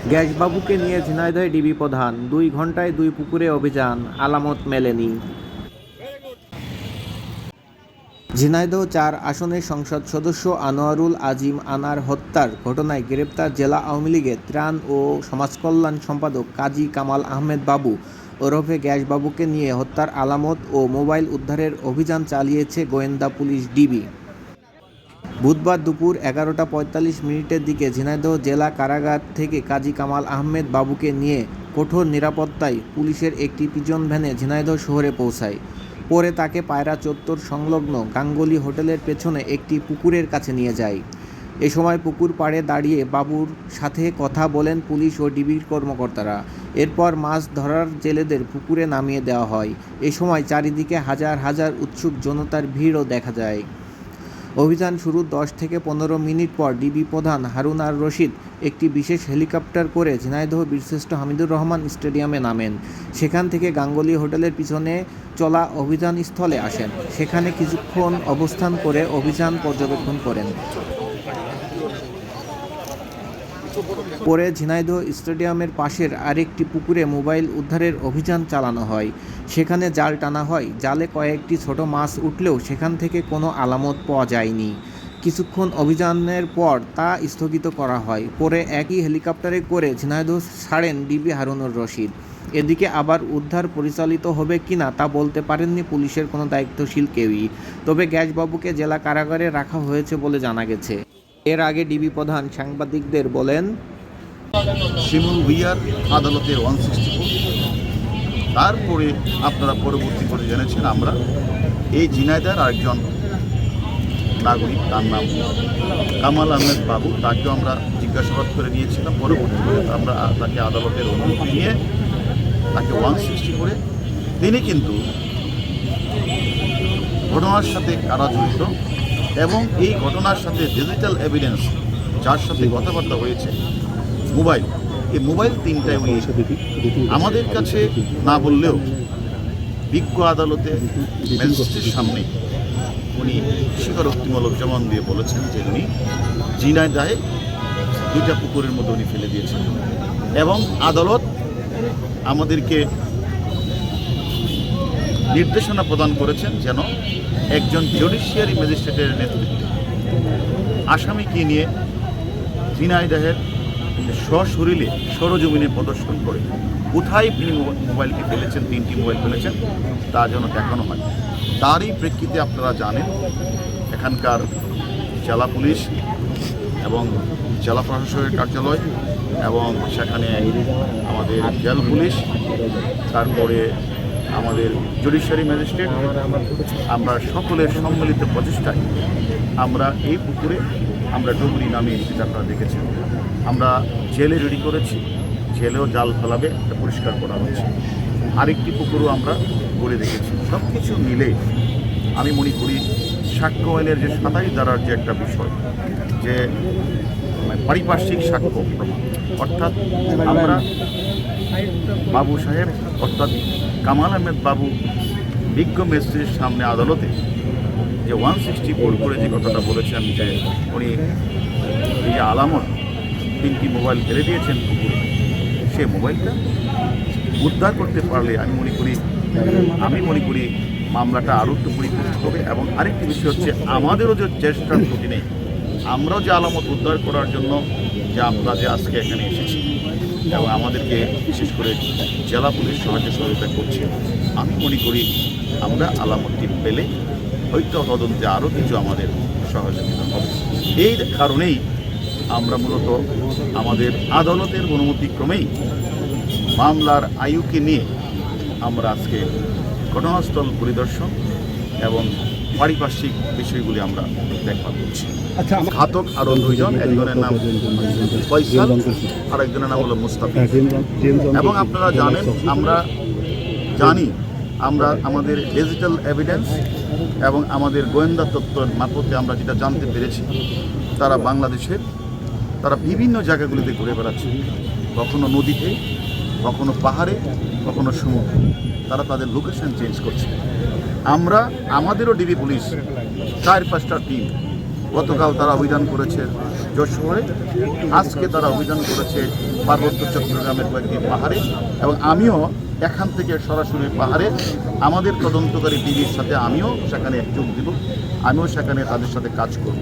গ্যাসবাবুকে নিয়ে ঝিনাইদহে ডিবি প্রধান, 2 ঘণ্টায় 2 পুকুরে অভিযান, আলামত মেলেনি। ঝিনাইদহ 4 আসনের সংসদ সদস্য আনোয়ারুল আজিম আনার হত্যার ঘটনায় গ্রেপ্তার জেলা আওয়ামী লীগের ত্রাণ ও সমাজকল্যাণ সম্পাদক কাজী কামাল আহমেদ বাবু ওরফে গ্যাসবাবুকে নিয়ে হত্যার আলামত ও মোবাইল উদ্ধারের অভিযান চালিয়েছে গোয়েন্দা পুলিশ ডিবি। বুধবার দুপুর 11:45 দিকে ঝিনাইদহ জেলা কারাগার থেকে কাজী কামাল আহমেদ বাবুকে নিয়ে কঠোর নিরাপত্তায় পুলিশের একটি পিজন ভ্যানে ঝিনাইদহ শহরে পৌঁছায়। পরে তাকে পায়রা চত্বর সংলগ্ন গাঙ্গুলি হোটেলের পেছনে একটি পুকুরের কাছে নিয়ে যায়। এ সময় পুকুর পাড়ে দাঁড়িয়ে বাবুর সাথে কথা বলেন পুলিশ ও ডিবির কর্মকর্তারা। এরপর মাছ ধরার জেলেদের পুকুরে নামিয়ে দেওয়া হয়। এ সময় চারিদিকে হাজার হাজার উৎসুক জনতার ভিড়ও দেখা যায়। অভিযান শুরুর 10 থেকে 15 মিনিট পর ডিবি প্রধান হারুন আর রশিদ একটি বিশেষ হেলিকপ্টার করে ঝিনাইদহ বীরশ্রেষ্ঠ হামিদুর রহমান স্টেডিয়ামে নামেন। সেখান থেকে গাঙ্গুলি হোটেলের পিছনে চলা অভিযানস্থলে আসেন। সেখানে কিছুক্ষণ অবস্থান করে অভিযান পর্যবেক্ষণ করেন। পরে ঝিনাইদহ স্টেডিয়ামের পাশের আরেকটি পুকুরে মোবাইল উদ্ধারের অভিযান চালানো হয়। সেখানে জাল টানা হয়। জালে কয়েকটি ছোট মাছ উঠলেও সেখান থেকে কোনো আলামত পাওয়া যায়নি। কিছুক্ষণ অভিযানের পর তা স্থগিত করা হয়। পরে একই হেলিকপ্টারে করে ঝিনাইদহ ছাড়েন ডিবি হারুনুর রশিদ। এদিকে আবার উদ্ধার পরিচালিত হবে কিনা তা বলতে পারেননি পুলিশের কোনো দায়িত্বশীল কেউই। তবে গ্যাসবাবুকে জেলা কারাগারে রাখা হয়েছে বলে জানা গেছে। এর আগে ডিবি প্রধান সাংবাদিকদের বলেন, শিমুল ভুইয়ার আদালতের 164, তারপরে আপনারা পরবর্তী করে জেনেছেন আমরা এই ঝিনাইদহের আরেকজন নাগরিক, তার নাম কামাল আহমেদ বাবু, তাকেও আমরা জিজ্ঞাসাবাদ করে নিয়েছিলাম। পরবর্তী করে আমরা তাকে আদালতের অনুমতি নিয়ে তাকে 160 করে তিনি কিন্তু ঘটনার সাথে কারা জড়িত এবং এই ঘটনার সাথে ডিজিটাল এভিডেন্স যার সাথে কথাবার্তা হয়েছে, মোবাইল, এই মোবাইল 3টাই উনি আমাদের কাছে না বললেও বিজ্ঞ আদালতে ম্যাজিস্ট্রেটের সামনে উনি স্বীকারোক্তিমূলক জবান দিয়ে বলেছেন যে উনি ঝিনাইদহে 2টা পুকুরের মধ্যে উনি ফেলে দিয়েছেন এবং আদালত আমাদেরকে নির্দেশনা প্রদান করেছেন যেন একজন জুডিশিয়ারি ম্যাজিস্ট্রেটের নেতৃত্বে আসামিকে নিয়ে ঝিনাইদহের সশরীরে সরজমিনে প্রদর্শন করে কোথায় তিনি মোবাইলটি ফেলেছেন, 3টি মোবাইল ফেলেছেন, তা যেন দেখানো হয়। তারই প্রেক্ষিতে আপনারা জানেন এখানকার জেলা পুলিশ এবং জেলা প্রশাসকের কার্যালয় এবং সেখানে আমাদের জেল পুলিশ, তারপরে আমাদের জুডিশিয়ারি ম্যাজিস্ট্রেট, আমরা সকলের সম্মিলিত প্রচেষ্টায় আমরা এই পুকুরে আমরা ডুবুরি নামিয়ে যেটা আপনারা দেখেছেন। আমরা জেলে রেডি করেছি, জেলেও জাল ফেলাবে, পরিষ্কার করা হচ্ছে। আরেকটি পুকুরও আমরা করে রেখেছি। সব কিছু মিলে আমি মনে করি সাক্ষ্য আইনের যে 27 ধারার যে একটা বিষয়, যে পারিপার্শ্বিক সাক্ষ্য প্রমাণ, অর্থাৎ আমরা বাবু সাহেব অর্থাৎ কামাল আহমেদ বাবু বিজ্ঞ ম্যাজিস্ট্রেটের সামনে আদালতে যে 164 করে যে কথাটা বলেছেন যে উনি এই যে আলামত 3টি মোবাইল ফেলে দিয়েছেন পুকুরে, সে মোবাইলটা উদ্ধার করতে পারলে আমি মনে করি মামলাটা আরও একটু পরিপূর্ণ হবে। এবং আরেকটি বিষয় হচ্ছে আমাদেরও যে চেষ্টার ত্রুটি নেই, আমরাও যে আলামত উদ্ধার করার জন্য যে আমরা যে আজকে এখানে এসেছি এবং আমাদেরকে বিশেষ করে জেলা পুলিশ সাহায্য সহযোগিতা করছে, আমি মনে করি আমরা আলামতটি পেলে হয়তো তদন্তে আরও কিছু আমাদের সহযোগিতা হবে। এই কারণেই আমরা মূলত আমাদের আদালতের অনুমতিক্রমেই মামলার আয়ুকে নিয়ে আমরা আজকে ঘটনাস্থল পরিদর্শন এবং পারিপার্শ্বিক বিষয়গুলি আমরা দেখা করছি। ঘাতক আরও 2 জন, একজনের নাম ফয়সাল আর একজনের নাম হলো মুস্তাফিজ। এবং আপনারা জানেন, আমরা জানি আমরা আমাদের ডিজিটাল এভিডেন্স এবং আমাদের গোয়েন্দা তথ্যের মারফতে আমরা যেটা জানতে পেরেছি, তারা বাংলাদেশের তারা বিভিন্ন জায়গাগুলিতে ঘুরে বেড়াচ্ছে, কখনো নদীতে, কখনো পাহাড়ে, কখনো সমুদ্রে, তারা তাদের লোকেশন চেঞ্জ করছে। আমাদেরও ডিবি পুলিশ 4-5টা টিম গতকাল তারা অভিযান করেছে যশোরে, আজকে তারা অভিযান করেছে পার্বত্য চট্টগ্রামের কয়েকটি পাহাড়ে, এবং আমিও এখান থেকে সরাসরি পাহাড়ে আমাদের তদন্তকারী টিভির সাথে আমিও সেখানে যোগ দিব, আমিও সেখানে তাদের সাথে কাজ করব।